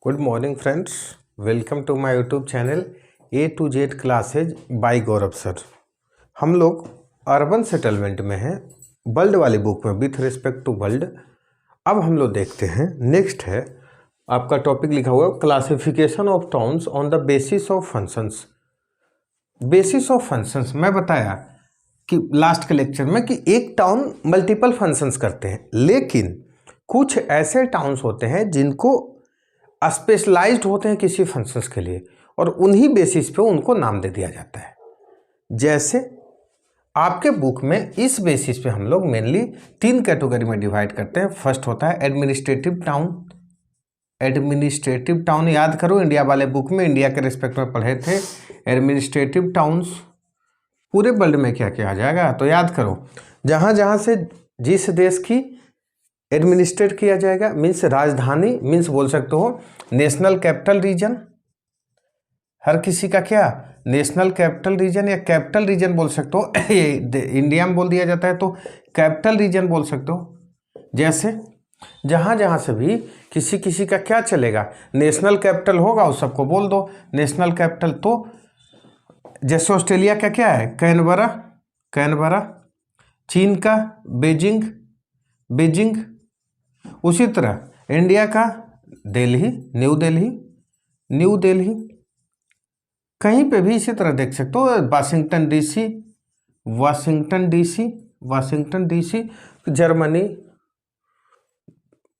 Good morning friends, welcome to my YouTube channel A to Z classes by Gaurav sir. हम लोग urban settlement में हैं, world वाली book में विथ रिस्पेक्ट टू वर्ल्ड। अब हम लोग देखते हैं, नेक्स्ट है आपका टॉपिक लिखा हुआ classification of towns on the basis of functions. Basis of functions मैं बताया कि लास्ट के लेक्चर में कि एक टाउन मल्टीपल फंक्शंस करते हैं, लेकिन कुछ ऐसे टाउन्स होते हैं जिनको स्पेशलाइज्ड होते हैं किसी फंक्शंस के लिए और उन्हीं बेसिस पे उनको नाम दे दिया जाता है। जैसे आपके बुक में इस बेसिस पे हम लोग मेनली 3 कैटेगरी में डिवाइड करते हैं। फर्स्ट होता है एडमिनिस्ट्रेटिव टाउन। एडमिनिस्ट्रेटिव टाउन याद करो, इंडिया वाले बुक में इंडिया के रिस्पेक्ट में पढ़े थे। एडमिनिस्ट्रेटिव टाउन्स पूरे वर्ल्ड में क्या क्या आ जाएगा तो याद करो, जहाँ जहाँ से जिस देश की एडमिनिस्ट्रेट किया जाएगा, मीन्स राजधानी, मीन्स बोल सकते हो नेशनल कैपिटल रीजन। हर किसी का क्या नेशनल कैपिटल रीजन या कैपिटल रीजन बोल सकते हो। इंडिया में बोल दिया जाता है तो कैपिटल रीजन बोल सकते हो। जैसे जहाँ जहाँ से भी किसी किसी का क्या चलेगा, नेशनल कैपिटल होगा उस सबको बोल दो नेशनल कैपिटल। तो जैसे ऑस्ट्रेलिया का क्या है कैनबरा, कैनबरा। चीन का बीजिंग, बीजिंग। उसी तरह इंडिया का दिल्ली, न्यू दिल्ली, न्यू दिल्ली। कहीं पे भी इसी तरह देख सकते हो Washington DC, Washington DC, Washington DC. Germany,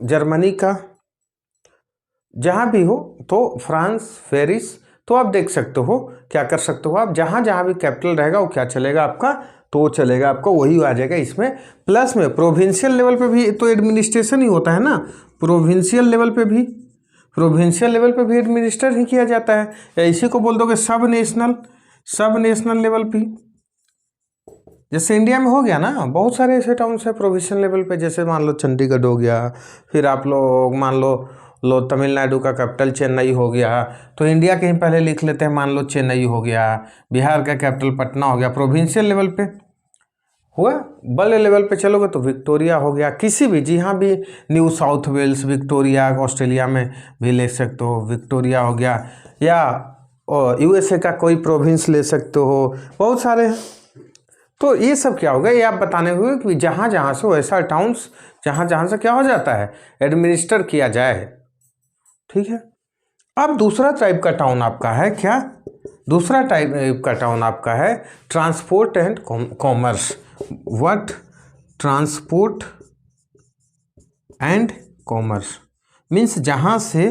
Germany का जहाँ भी हो तो फ्रांस, पेरिस। तो आप देख सकते हो, क्या कर सकते हो आप, जहाँ जहाँ भी कैपिटल रहेगा वो क्या चलेगा आपका, तो वो चलेगा आपका वही आ जाएगा इसमें। प्लस में प्रोविंशियल लेवल पे भी तो एडमिनिस्ट्रेशन ही होता है ना, प्रोविंशियल लेवल पे भी, प्रोविंशियल लेवल पे भी एडमिनिस्ट्रेट ही किया जाता है। या इसी को बोल दोगे सब नेशनल, सब नेशनल लेवल पे। जैसे इंडिया में हो गया ना, बहुत सारे ऐसे टाउन्स है प्रोविंशियल लेवल पे। जैसे मान लो चंडीगढ़ हो गया, फिर आप लोग मान लो तमिलनाडु का कैपिटल चेन्नई हो गया, तो इंडिया के ही पहले लिख लेते हैं, मान लो चेन्नई हो गया। बिहार का कैपिटल पटना हो गया, प्रोविंशियल लेवल पे हुआ। बड़े लेवल पे चलोगे तो विक्टोरिया हो गया, किसी भी, जी हाँ भी, New South Wales, Victoria Australia में भी ले सकते हो, विक्टोरिया हो गया। या यूएसए का कोई प्रोविंस ले सकते हो, बहुत सारे हैं। तो ये सब क्या होगा, ये आप बताने हुए कि जहाँ जहाँ से वैसा टाउन्स, जहाँ जहाँ से क्या हो जाता है एडमिनिस्टर किया जाए। ठीक है। अब दूसरा टाइप का टाउन आपका है क्या, दूसरा टाइप का टाउन आपका है transport and commerce. What, transport and commerce means जहाँ से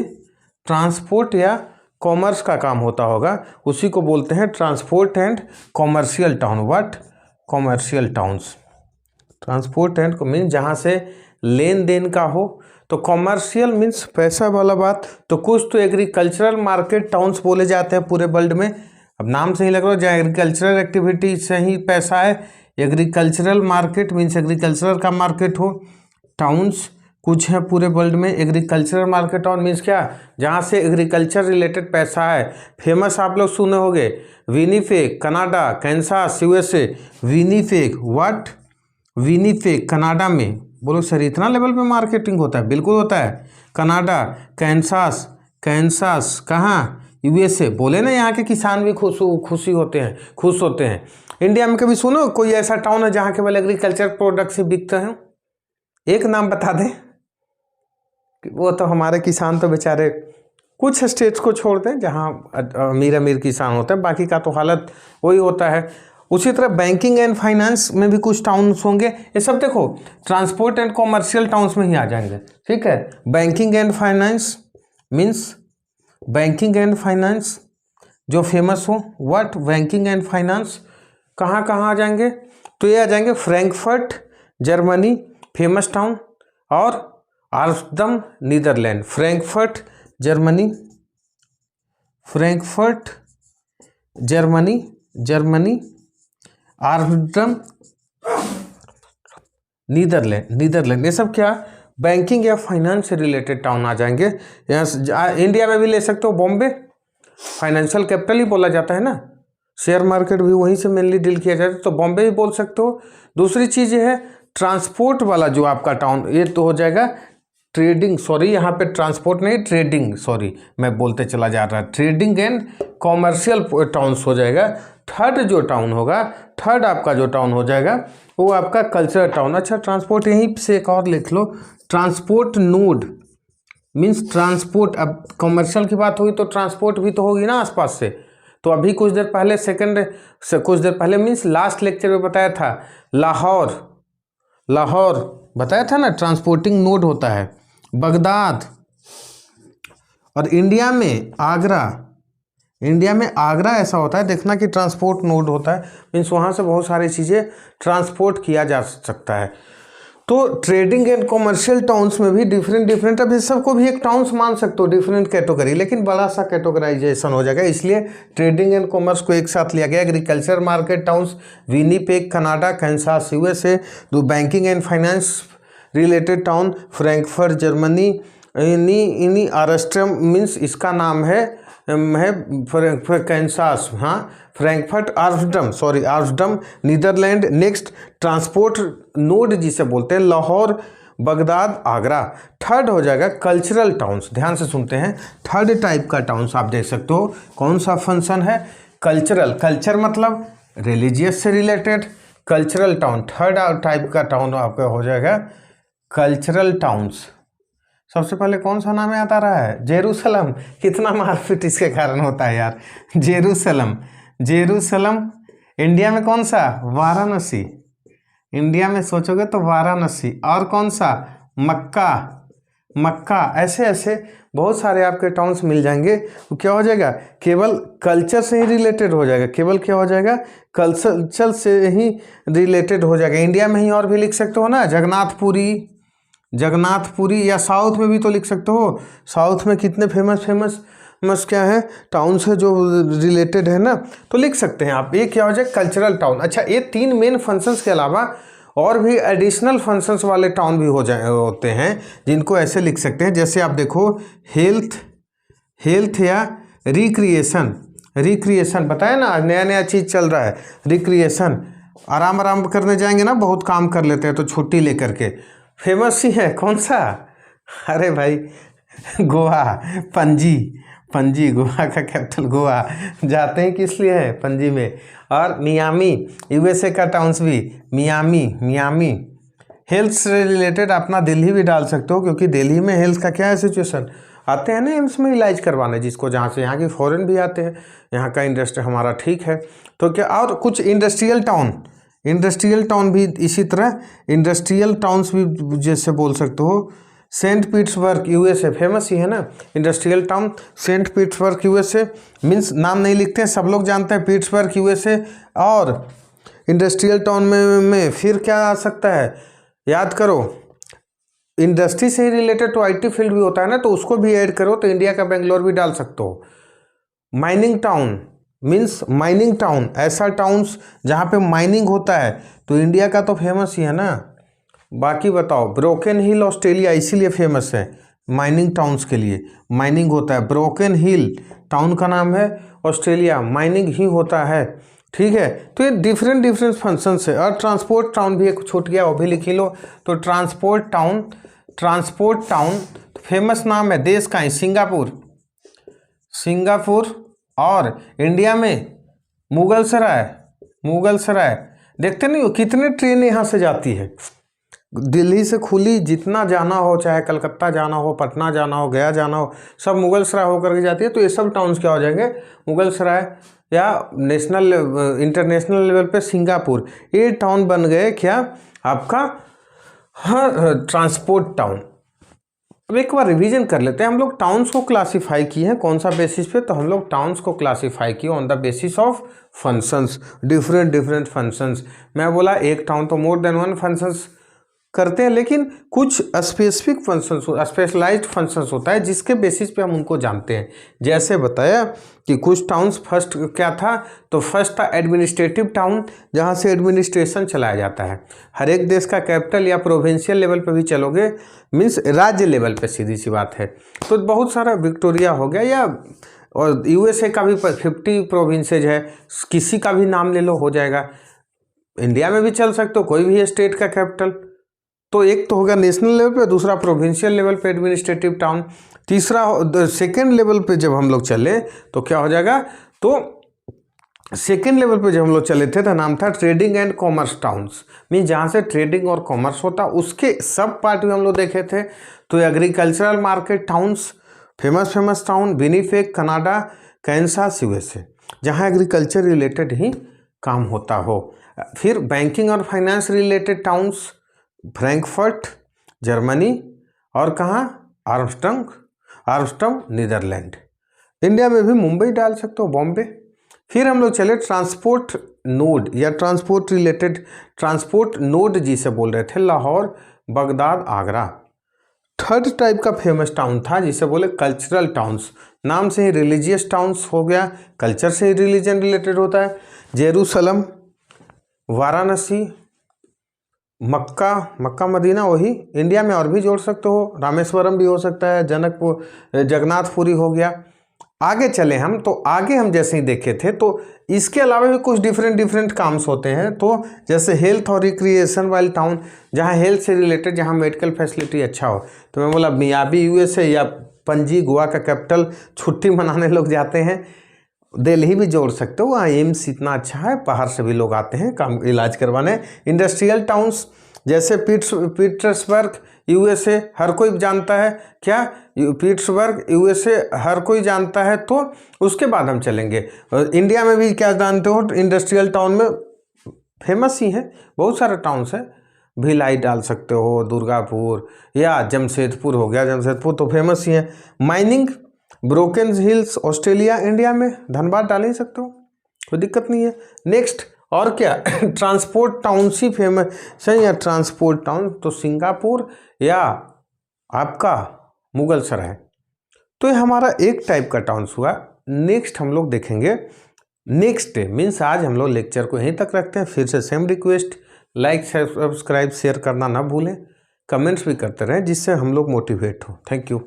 ट्रांसपोर्ट या कॉमर्स का काम होता होगा उसी को बोलते हैं transport and commercial town. What, commercial towns. Transport and means जहाँ से लेन देन का हो, तो कॉमर्शियल मीन्स पैसा वाला बात। तो कुछ तो एग्रीकल्चरल मार्केट टाउन्स बोले जाते हैं पूरे वर्ल्ड में। अब नाम से ही लग रहा है जहाँ एग्रीकल्चरल एक्टिविटी से ही पैसा है, एग्रीकल्चरल मार्केट मीन्स एग्रीकल्चरल का मार्केट हो। टाउन्स कुछ है पूरे वर्ल्ड में, एग्रीकल्चरल मार्केट टाउन मीन्स क्या, जहाँ से एग्रीकल्चर रिलेटेड पैसा है। फेमस आप लोग सुने होंगे Winnipeg Canada, Kansas USA. Winnipeg, what, Winnipeg Canada में। बोलो सर इतना लेवल पे मार्केटिंग होता है? बिल्कुल होता है। कनाडा, कैंसास, कैंसास कहाँ, यूएसए। बोले ना यहाँ के किसान भी खुश होते हैं। इंडिया में कभी सुनो कोई ऐसा टाउन है जहाँ केवल एग्रीकल्चर प्रोडक्ट्स ही बिकते हैं? एक नाम बता दें। वो तो हमारे किसान तो बेचारे कुछ स्टेट्स को छोड़ते हैं जहाँ अमीर किसान होते हैं, बाकी का तो हालत वही होता है। उसी तरह बैंकिंग एंड फाइनेंस में भी कुछ टाउन्स होंगे। ये सब देखो ट्रांसपोर्ट एंड कॉमर्शियल टाउन्स में ही आ जाएंगे। ठीक है। Banking and finance means, banking and finance जो फेमस हो। व्हाट, बैंकिंग एंड फाइनेंस कहाँ कहाँ आ जाएंगे, तो ये आ जाएंगे फ्रैंकफर्ट जर्मनी फेमस टाउन, और Amsterdam Netherlands. Frankfurt Germany, Frankfurt Germany, Germany. Amsterdam Netherlands, Netherlands. ये सब क्या बैंकिंग या फाइनेंस से रिलेटेड टाउन आ जाएंगे। यहाँ इंडिया में भी ले सकते हो, बॉम्बे फाइनेंशियल कैपिटल ही बोला जाता है ना, शेयर मार्केट भी वहीं से मेनली डील किया जाता है, तो बॉम्बे ही बोल सकते हो। दूसरी चीज़ ये है ट्रांसपोर्ट वाला जो आपका टाउन, ये तो हो जाएगा ट्रेडिंग, सॉरी यहाँ पे ट्रांसपोर्ट नहीं, ट्रेडिंग, सॉरी मैं बोलते चला जा रहा, ट्रेडिंग एंड कॉमर्शियल टाउन्स हो जाएगा। थर्ड जो टाउन होगा, थर्ड आपका जो टाउन हो जाएगा वो आपका कल्चरल टाउन। अच्छा, ट्रांसपोर्ट यहीं से एक और लिख लो, ट्रांसपोर्ट नोड मीन्स ट्रांसपोर्ट। अब कॉमर्शियल की बात हुई तो ट्रांसपोर्ट भी तो होगी ना आसपास से। तो अभी कुछ देर पहले कुछ देर पहले मीन्स लास्ट लेक्चर में बताया था, लाहौर बताया था ना ट्रांसपोर्टिंग नोड होता है, बगदाद, और इंडिया में आगरा ऐसा होता है, देखना कि ट्रांसपोर्ट नोड होता है, मीन्स वहाँ से बहुत सारी चीज़ें ट्रांसपोर्ट किया जा सकता है। तो ट्रेडिंग एंड कॉमर्शियल टाउन्स में भी डिफरेंट, अब इस सबको भी एक टाउन्स मान सकते हो, डिफरेंट कैटेगरी, लेकिन बड़ा सा कैटेगराइजेशन हो जाएगा, इसलिए ट्रेडिंग एंड कॉमर्स को एक साथ लिया गया। Agriculture market towns, Winnipeg Canada, Kansas USA। दो banking and finance related town, Frankfurt Germany, इनी आरस्ट्रम मीन्स इसका नाम है कैंसास, हाँ, Frankfurt Amsterdam Netherlands. Next transport node जिसे बोलते हैं, लाहौर, बगदाद, आगरा। थर्ड हो जाएगा कल्चरल टाउन्स। ध्यान से सुनते हैं, थर्ड टाइप का टाउन्स आप देख सकते हो कौन सा फंक्शन है, कल्चरल। कल्चर मतलब रिलीजियस से related, cultural town. Third type का टाउन आपका हो जाएगा कल्चरल टाउन्स। सबसे पहले कौन सा नाम याद आ रहा है, जेरूसलम। कितना मारपीट इसके कारण होता है यार, जेरूसलम। इंडिया में कौन सा, वाराणसी, इंडिया में सोचोगे तो वाराणसी। और कौन सा, मक्का। ऐसे बहुत सारे आपके टाउन्स मिल जाएंगे। तो क्या हो जाएगा, केवल कल्चर से ही रिलेटेड हो जाएगा, केवल क्या हो जाएगा, कल्चर से ही रिलेटेड हो जाएगा। इंडिया में ही और भी लिख सकते हो ना, जगन्नाथपुरी, या साउथ में भी तो लिख सकते हो। साउथ में कितने फेमस क्या है टाउन्स है जो रिलेटेड है ना, तो लिख सकते हैं आप। ये क्या हो जाए, कल्चरल टाउन। अच्छा, ये तीन मेन फंक्शंस के अलावा और भी एडिशनल फंक्शंस वाले टाउन भी होते हैं जिनको ऐसे लिख सकते हैं। जैसे आप देखो, हेल्थ या रिक्रिएशन बताया ना, नया चीज़ चल रहा है, रिक्रिएशन। आराम करने जाएंगे ना, बहुत काम कर लेते हैं तो छुट्टी लेकर के। फेमस ही है कौन सा, अरे भाई गोवा, पणजी गोवा का कैपिटल गोवा। जाते हैं किस लिए है, पणजी में। और मियामी, USA का टाउन्स भी, मियामी। हेल्थ से रिलेटेड अपना दिल्ली भी डाल सकते हो, क्योंकि दिल्ली में हेल्थ का क्या है सिचुएशन, आते हैं ना एम्स में इलाज करवाने जिसको, जहाँ से यहाँ की फॉरेन भी आते हैं, यहाँ का इंडस्ट्री हमारा ठीक है। तो क्या, और कुछ इंडस्ट्रियल टाउन भी इसी तरह, इंडस्ट्रियल टाउन्स भी जैसे बोल सकते हो, सेंट पीटर्सबर्ग USA फेमस ही है ना industrial town, Saint Petersburg USA। Means नाम नहीं लिखते हैं, सब लोग जानते हैं पीटर्सबर्ग USA। और इंडस्ट्रियल टाउन में फिर क्या आ सकता है, याद करो, इंडस्ट्री से ही रिलेटेड तो IT फील्ड भी होता है ना, तो उसको भी ऐड करो, तो इंडिया का बेंगलोर भी डाल सकते हो। Mining town means mining town, ऐसा टाउन्स जहाँ पे माइनिंग होता है, तो इंडिया का तो फेमस ही है ना। बाकी बताओ, ब्रोकन हिल ऑस्ट्रेलिया इसीलिए फेमस है माइनिंग टाउन्स के लिए, माइनिंग होता है। ब्रोकन हिल टाउन का नाम है, ऑस्ट्रेलिया, माइनिंग ही होता है, ठीक है। तो ये डिफरेंट फंक्शंस है। और ट्रांसपोर्ट टाउन भी एक छूट गया, वो भी लिख लो। तो ट्रांसपोर्ट टाउन फेमस नाम है देश का ही, सिंगापुर। और इंडिया में मुगल सराय। देखते नहीं हो कितने ट्रेन यहाँ से जाती है, दिल्ली से खुली, जितना जाना हो, चाहे कलकत्ता जाना हो, पटना जाना हो, गया जाना हो, सब मुगल सराय होकर के जाती है। तो ये सब टाउन्स क्या हो जाएंगे, मुगल सराय, या इंटरनेशनल लेवल पे सिंगापुर, ये टाउन बन गए क्या आपका, हाँ, ट्रांसपोर्ट टाउन। अब एक बार रिवीजन कर लेते हैं। हम लोग टाउन्स को क्लासीफाई किए हैं कौन सा बेसिस पे, तो हम लोग टाउन्स को क्लासीफाई किए on the basis of functions, different functions. मैं बोला एक टाउन तो मोर देन वन फंक्शंस करते हैं, लेकिन कुछ स्पेसिफिक फंक्शंस, स्पेशलाइज्ड फंक्शंस होता है जिसके बेसिस पे हम उनको जानते हैं। जैसे बताया कि कुछ टाउन्स, फर्स्ट क्या था, तो फर्स्ट था एडमिनिस्ट्रेटिव टाउन, जहाँ से एडमिनिस्ट्रेशन चलाया जाता है। हर एक देश का कैपिटल या प्रोविंशियल लेवल पे भी चलोगे, मीन्स राज्य लेवल पे, सीधी सी बात है। तो बहुत सारा विक्टोरिया हो गया, या और USA का भी 50 प्रोविंसेज है, किसी का भी नाम ले लो हो जाएगा। इंडिया में भी चल सकते हो, कोई भी स्टेट का कैपिटल, तो एक तो होगा नेशनल लेवल पे, दूसरा प्रोविंशियल लेवल पे एडमिनिस्ट्रेटिव टाउन, तीसरा सेकेंड लेवल पे जब हम लोग चले तो क्या हो जाएगा, तो सेकेंड लेवल पे जब हम लोग चले थे तो नाम था trading and commerce towns, mean जहाँ से ट्रेडिंग और कॉमर्स होता, उसके सब पार्ट में हम लोग देखे थे। तो agricultural market towns, famous town Winnipeg Canada, Kansas USA, जहाँ एग्रीकल्चर रिलेटेड ही काम होता हो। फिर बैंकिंग और finance related towns, Frankfurt Germany, और कहाँ, आर्मस्ट्रंग नीदरलैंड। इंडिया में भी मुंबई डाल सकते हो, बॉम्बे। फिर हम लोग चले ट्रांसपोर्ट नोड या ट्रांसपोर्ट रिलेटेड, ट्रांसपोर्ट नोड जिसे बोल रहे थे, Lahore, Baghdad, Agra. Third type का फेमस टाउन था जिसे बोले कल्चरल टाउन्स, नाम से ही रिलीजियस टाउन्स हो गया, कल्चर से ही रिलीजन रिलेटेड होता है। जेरूसलम, वाराणसी, मक्का मदीना, वही इंडिया में और भी जोड़ सकते हो, रामेश्वरम भी हो सकता है, जनकपुर, जगन्नाथपुरी हो गया। आगे चले हम तो आगे हम जैसे ही देखे थे तो इसके अलावा भी कुछ डिफरेंट काम्स होते हैं। तो जैसे हेल्थ और रिक्रिएशन वाले टाउन, जहाँ हेल्थ से रिलेटेड, जहाँ मेडिकल फैसिलिटी अच्छा हो। तो मैं बोला मियाबी यूएसए, या पणजी गोवा का कैपिटल, छुट्टी मनाने लोग जाते हैं। दिल्ली भी जोड़ सकते हो, वहाँ एम्स इतना अच्छा है, बाहर से भी लोग आते हैं काम इलाज करवाने। इंडस्ट्रियल टाउन्स जैसे पीट्सबर्ग यूएसए, हर कोई जानता है क्या, पीट्सबर्ग यूएसए हर कोई जानता है। तो उसके बाद हम चलेंगे इंडिया में भी, क्या जानते हो इंडस्ट्रियल टाउन में फेमस ही है, बहुत सारे टाउन्स हैं। भिलाई डाल सकते हो, दुर्गापुर, या जमशेदपुर हो गया, जमशेदपुर तो फेमस ही है। Mining, broken hills Australia, India में धनबाद डाल ही सकते हो, कोई दिक्कत नहीं है। नेक्स्ट और क्या ट्रांसपोर्ट टाउन्स ही फेमस है, या ट्रांसपोर्ट टाउन तो सिंगापुर या आपका मुगल सराय। तो ये हमारा एक टाइप का टाउन्स हुआ। नेक्स्ट हम लोग देखेंगे नेक्स्ट डे, मीन्स आज हम लोग लेक्चर को यहीं तक रखते हैं। फिर से same request, like subscribe share करना ना भूलें, कमेंट्स भी करते रहें जिससे हम लोग मोटिवेट हो। Thank you.